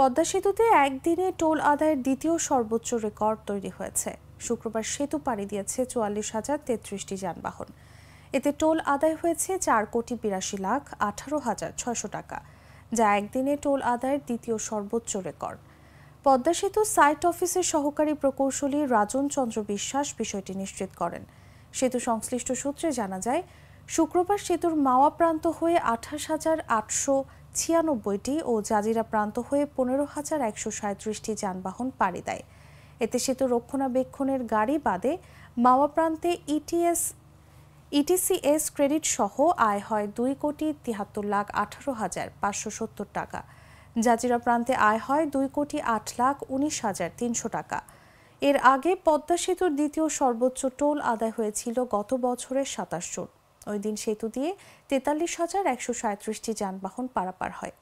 পদ্মা সেতুতে একদিনে টোল আদায়ের দ্বিতীয় সর্বোচ্চ রেকর্ড তৈরি হয়েছে। শুক্রবার সেতু পাড়ি দিয়েছে ৪৪,০৩৩টি যানবাহন। এতে টোল আদায় হয়েছে ৪,৮২,১৮,৬০০ টাকা, যা একদিনে টোল আদায়ের দ্বিতীয় সর্বোচ্চ রেকর্ড। পদ্মা সেতু সাইট অফিসের সহকারী প্রকৌশলী রাজন চন্দ্র বিশ্বাস বিষয়টি নিশ্চিত করেন। সেতু সংশ্লিষ্ট সূত্রে জানা যায়, শুক্রবার সেতুর মাওয়া প্রান্ত হয়ে ২৮,৮৯৬টি ও জাজিরা প্রান্ত হয়ে ১৫,১৩৭টি যানবাহন পাড়ি দেয়। এতে সেতু রক্ষণাবেক্ষণের গাড়ি বাদে মাওয়া প্রান্তে ইটিসিএস ক্রেডিট সহ আয় হয় ২,৭৩,১৮,৫৭০ টাকা। জাজিরা প্রান্তে আয় হয় ২,৮,১৯,৩০০ টাকা। এর আগে পদ্মা সেতুর দ্বিতীয় সর্বোচ্চ টোল আদায় হয়েছিল গত বছরের ২৭ জুন। ওই দিন সেতু দিয়ে ৪৩,১৩৭টি যানবাহন পারাপার হয়।